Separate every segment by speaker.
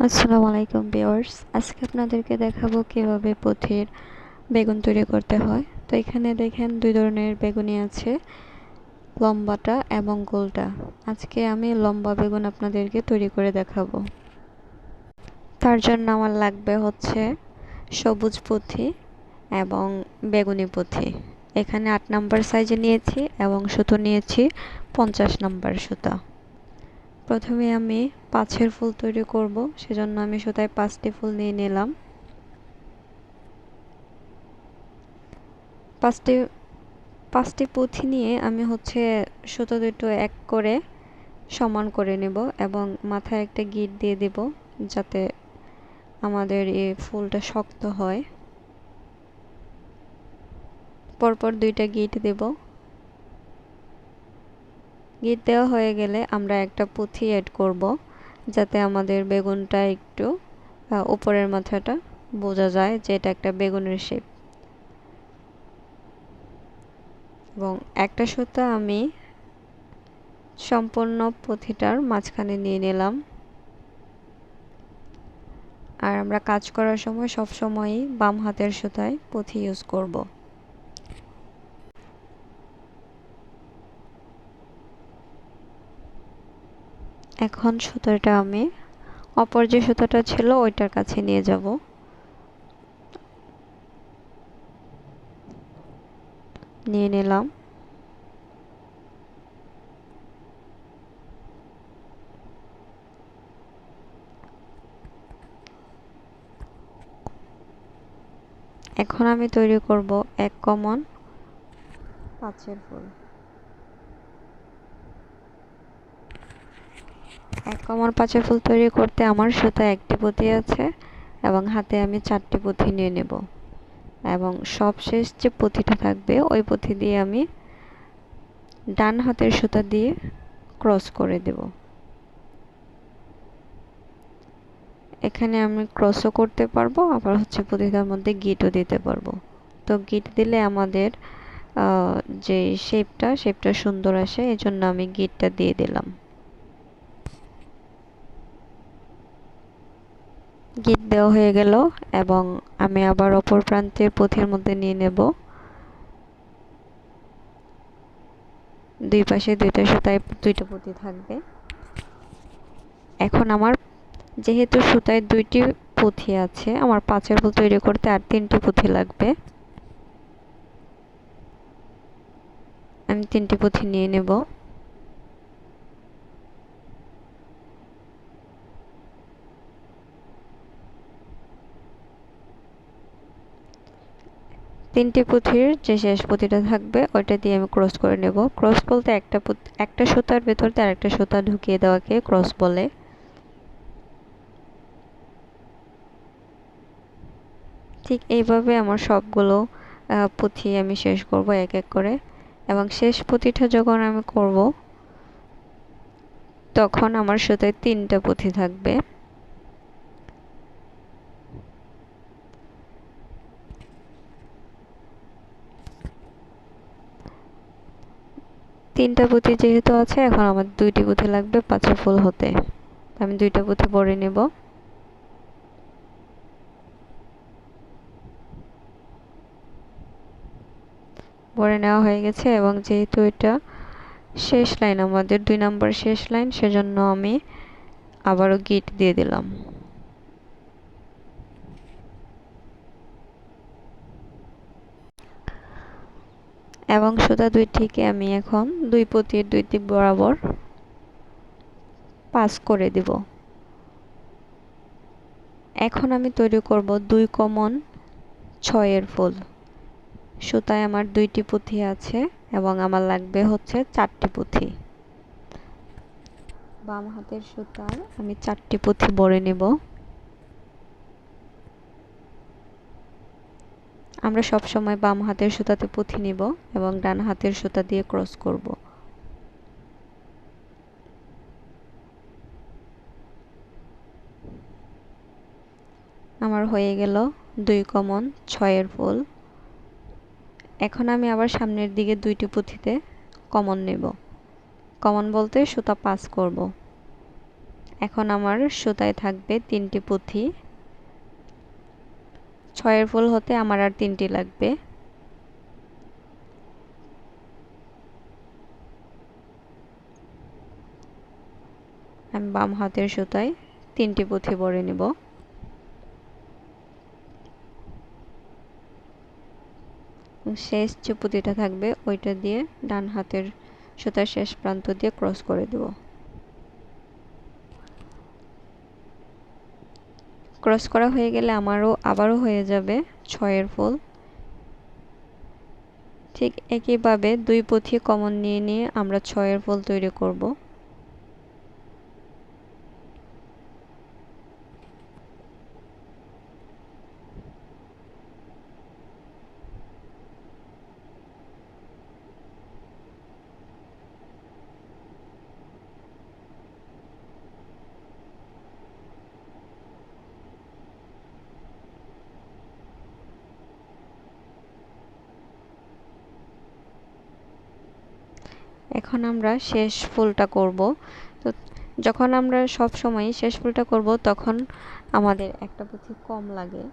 Speaker 1: আসসালামু আলাইকুম ভিউয়ার্স, আজকে আপনাদেরকে দেখাবো কিভাবে পুঁথির বেগুন তৈরি করতে হয়। তো এখানে দেখেন দুই ধরনের বেগুনি আছে, লম্বাটা এবং গোলটা। আজকে আমি লম্বা বেগুন আপনাদেরকে তৈরি করে দেখাবো। তার জন্য আমার লাগবে হচ্ছে সবুজ পুঁথি এবং বেগুনি পুঁথি। এখানে 8 নাম্বার সাইজে নিয়েছি এবং সুতো নিয়েছি 50 নাম্বার সুতা। প্রথমে আমি পাঁচের ফুল তৈরি করব, সেজন্য আমি সুতায় 5টি ফুল নিয়ে নিলাম। পাঁচটি পাঁচটি পুঁথি নিয়ে আমি হচ্ছে সুতো দুটো এক করে সমান করে নেব এবং মাথায় একটা গিঁট দিয়ে দেব, যাতে আমাদের এই ফুলটা শক্ত হয়। পরপর দুইটা গিঁট দেব। গিঁট দেওয়া হয়ে গেলে আমরা একটা পুঁথি অ্যাড করব, যাতে আমাদের বেগুনটা একটু উপরের মাথাটা বোঝা যায় যে এটা একটা বেগুনের শেপ। এবং একটা সুতা আমি সম্পূর্ণ পুঁথিটার মাঝখানে নিয়ে নিলাম। আর আমরা কাজ করার সময় সব সময়ই বাম হাতের সুতায় পুঁথি ইউজ করব। এখন সুতোটা আমি অপর যে সুতোটা ছিল ওইটার কাছে নিয়ে যাব। নিয়ে নিলাম। এখন আমি তৈরি করব এক কমন পাঁচের ফুল। এক কমন পাঁচের ফুল তৈরি করতে আমার সুতায় একটি পুঁথি আছে এবং হাতে আমি 4টি পুঁথি নিয়ে নেব এবং সবশেষ যে পুঁথিটা থাকবে ওই পুঁথি দিয়ে আমি ডান হাতের সুতা দিয়ে ক্রস করে দেব। এখানে আমি ক্রসও করতে পারবো, আবার হচ্ছে পুঁথিটার মধ্যে গিঁটও দিতে পারবো। তো গিঁট দিলে আমাদের যে শেপটা সুন্দর আসে, এই জন্য আমি গিঁটটা দিয়ে দিলাম। গিঁট দেওয়া হয়ে গেল এবং আমি আবার অপর প্রান্তের পুঁথির মধ্যে নিয়ে নেব। দুই পাশে দুইটা সুতায় দুইটা পুঁথি থাকবে। এখন আমার যেহেতু সুতায় দুইটি পুঁথি আছে, আমার পাঁচের ফুল তৈরি করতে আর 3টি পুঁথি লাগবে। আমি 3টি পুঁথি নিয়ে নেব। তিনটি পুঁথির যে শেষ পুঁথিটা থাকবে ওইটা দিয়ে আমি ক্রস করে নেব। ক্রস বলতে একটা সুতার ভেতর দিয়ে আরেকটা সুতা ঢুকিয়ে দেওয়াকে ক্রস বলে। ঠিক এইভাবে আমার সবগুলো পুঁথি আমি শেষ করব এক এক করে। এবং শেষ পুঁথিটা যখন আমি করব তখন আমার সুতায় 3টা পুঁথি থাকবে। তিনটা পুঁথি যেহেতু আছে, এখন আমার 2টি পুঁথি লাগবে পাঁচের ফুল হতে। আমি 2টা পুঁথি ভরে নেব। ভরে নেওয়া হয়ে গেছে এবং যেহেতু এটা শেষ লাইন, আমাদের 2 নাম্বার শেষ লাইন, সেজন্য আমি আবারও গিট দিয়ে দিলাম। এবং সুতা দুইটিকে আমি এখন দুই পুঁতির দুই দিক বরাবর পাস করে দিব। এখন আমি তৈরি করব 2 কমন 6-এর ফুল। সুতায় আমার 2টি পুঁথি আছে এবং আমার লাগবে হচ্ছে 4টি পুঁথি। বাম হাতের সুতায় আমি 4টি পুঁথি ভরে নেব। আমরা সব সময় বাম হাতের সুতাতে পুঁথি নিব এবং ডান হাতের সুতা দিয়ে ক্রস করব। আমার হয়ে গেল 2 কমন 6-এর ফুল। এখন আমি আবার সামনের দিকে 2টি পুঁথিতে কমন নেব। কমন বলতে সুতা পাস করব। এখন আমার সুতায় থাকবে 3টি পুঁথি। 6 ফুল হতে আমার আর 3টি লাগবে। আমি বাম হাতের সুতায় 3টি পুঁথি ভরে নিব। শেষ যে পুঁতিটা থাকবে ওইটা দিয়ে ডান হাতের সুতার শেষ প্রান্ত দিয়ে ক্রস করে দেব। ক্রস করা হয়ে গেলে আবারও হয়ে যাবে 6 ফুল। ঠিক একইভাবে 2 পুঁথি কমন নিয়ে আমরা 6 ফুল তৈরি করব। এখন আমরা শেষ ফুলটা করব। তো যখন আমরা সব সময় শেষ ফুলটা করব তখন আমাদের একটা পুঁথি কম লাগে।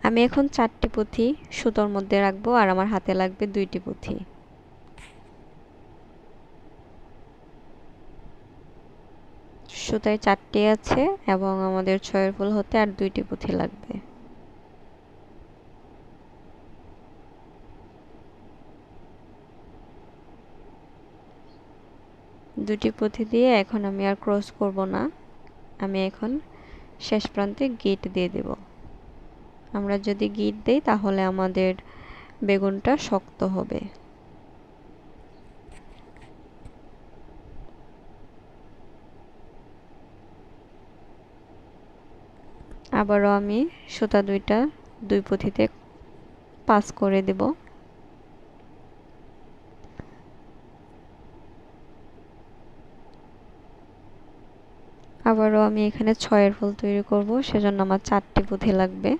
Speaker 1: আমি এখন 4টি পুঁথি সুতোর মধ্যে রাখবো আর আমার হাতে লাগবে 2টি পুঁথি। সুতায় 4টি আছে এবং আমাদের 6 ফুল হতে আর 2টি পুঁথি লাগবে। দুটি পুঁথি দিয়ে এখন আমি আর ক্রস করব না। আমি এখন শেষ প্রান্তে গিট দিয়ে দেব। আমরা যদি গিট দেই তাহলে আমাদের বেগুনটা শক্ত হবে। আবারও আমি সুতা 2টা 2 পুঁথিতে পাস করে দেব। আবারও আমি এখানে 6 ফুল তৈরি করব, সেজন্য আমার 4টি পুঁথি লাগবে।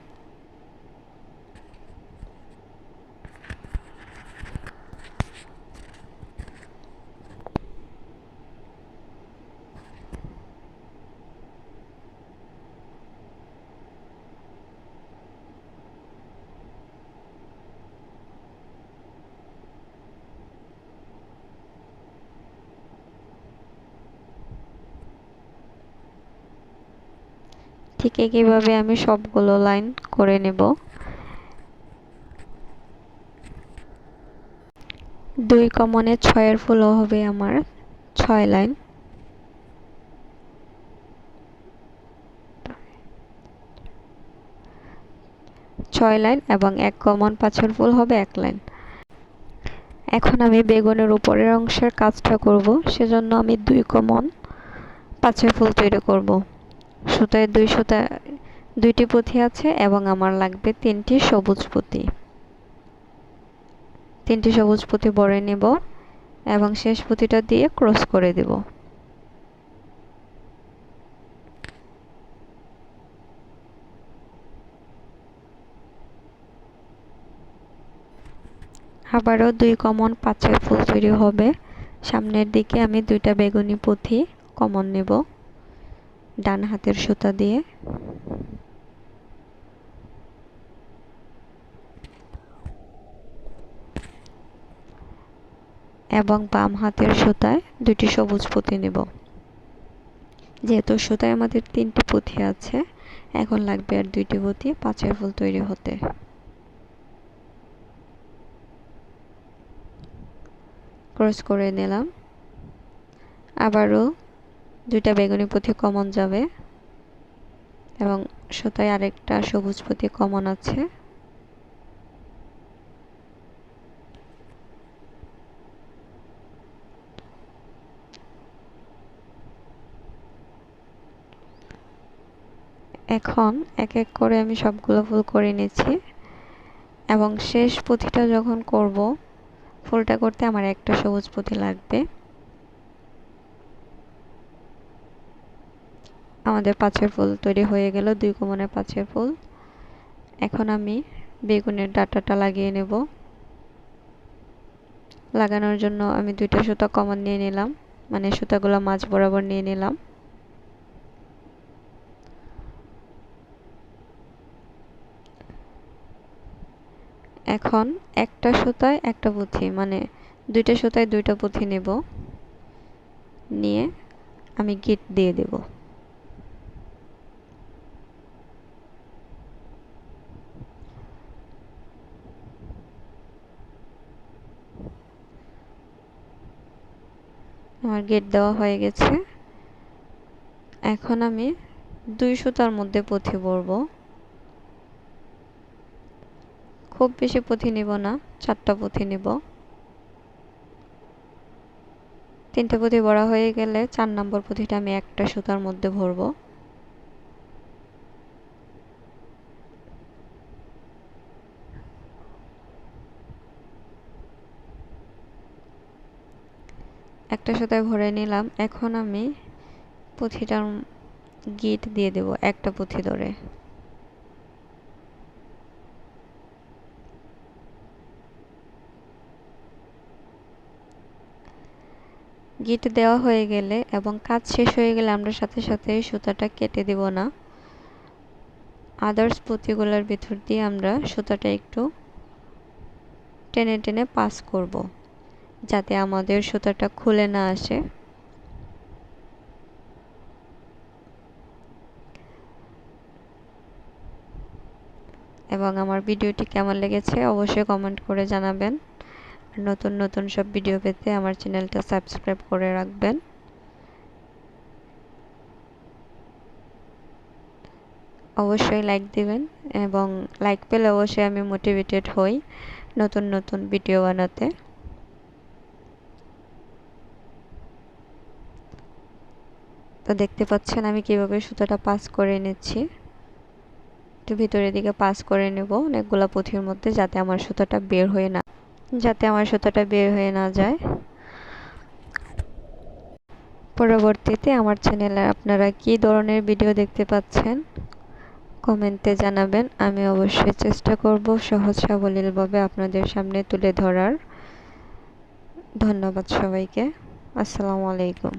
Speaker 1: ঠিক একইভাবে আমি সবগুলো লাইন করে নেব। 2 কমনে 6 ফুলও হবে আমার 6 লাইন। এবং 1 কমন 5 ফুল হবে 1 লাইন। এখন আমি বেগুনের উপরের অংশের কাজটা করব, সেজন্য আমি 2 কমন 5 ফুল তৈরি করব। সুতায় 2টি পুঁথি আছে এবং আমার লাগবে 3টি সবুজ পুঁথি। 3টি সবুজ পুঁথি ভরে নেব এবং শেষ পুঁথিটা দিয়ে ক্রস করে দেব। আবারও 2 কমন 5 ফুল তৈরি হবে। সামনের দিকে আমি 2টা বেগুনি পুঁথি কমন নেব ডান হাতের সুতা দিয়ে। এবং বাম হাতের সুতায় 2টি সবুজ পুঁথি নেব। যেহেতু সুতায় আমাদের 3টি পুঁথি আছে, এখন লাগবে আর 2টি পুঁথি 5 ফুল তৈরি হতে। ক্রস করে নিলাম। আবারও 2টা বেগুনি পুঁথি কমন যাবে এবং সুতায় আরেকটা সবুজ পুঁথি কমন আছে। এখন এক এক করে আমি সবগুলো ফুল করে নিচ্ছি এবং শেষ পুঁথিটা যখন করব, ফুলটা করতে আমার একটা সবুজ পুঁথি লাগবে। আমাদের 5 ফুল তৈরি হয়ে গেল, 2 কমনে 5 ফুল। এখন আমি বেগুনের ডাঁটাটা লাগিয়ে নেব। লাগানোর জন্য আমি 2টা সুতা কমন নিয়ে নিলাম, মানে সুতাগুলো মাঝ বরাবর নিয়ে নিলাম। এখন একটা সুতায় একটা পুঁথি, মানে দুইটা সুতায় দুইটা পুঁথি নেব, নিয়ে আমি গিট দিয়ে দেব। আমার গিট দেওয়া হয়ে গেছে। এখন আমি দুই সুতার মধ্যে পুঁথি বরব। খুব বেশি পুঁথি নিব না, 4টা পুঁথি নিব। 3টে পুঁথি ভরা হয়ে গেলে 4 নম্বর পুঁথিটা আমি একটা সুতার মধ্যে ভরব। একটা সুতায় ভরে নিলাম। এখন আমি পুঁথিটার গিট দিয়ে দেব একটা পুঁথি ধরে। গিট দেওয়া হয়ে গেলে এবং কাজ শেষ হয়ে গেলে আমরা সাথে সাথে সুতাটা কেটে দেব না। আদার্স পুঁতিগুলোর ভিতর দিয়ে আমরা সুতাটা একটু টেনে টেনে পাস করব, যাতে আমাদের সুতাটা খুলে না আসে। এবং আমার ভিডিওটি কেমন লেগেছে অবশ্যই কমেন্ট করে জানাবেন। নতুন নতুন সব ভিডিও পেতে আমার চ্যানেলটা সাবস্ক্রাইব করে রাখবেন। অবশ্যই লাইক দিবেন, এবং লাইক পেলে অবশ্যই আমি মোটিভেটেড হই নতুন নতুন ভিডিও বানাতে। তো দেখতে পাচ্ছেন আমি কিভাবে সুতাটা পাস করে নিচ্ছি। একটু ভিতরের দিকে পাস করে নেব অনেকগুলো পুঁথির মধ্যে, যাতে আমার সুতাটা বের হয়ে না যায়। পরবর্তীতে আমার চ্যানেলে আপনারা কী ধরনের ভিডিও দেখতে পাচ্ছেন কমেন্টে জানাবেন। আমি অবশ্যই চেষ্টা করব সহজ সাবলীলভাবে আপনাদের সামনে তুলে ধরার। ধন্যবাদ সবাইকে। আসসালামু আলাইকুম।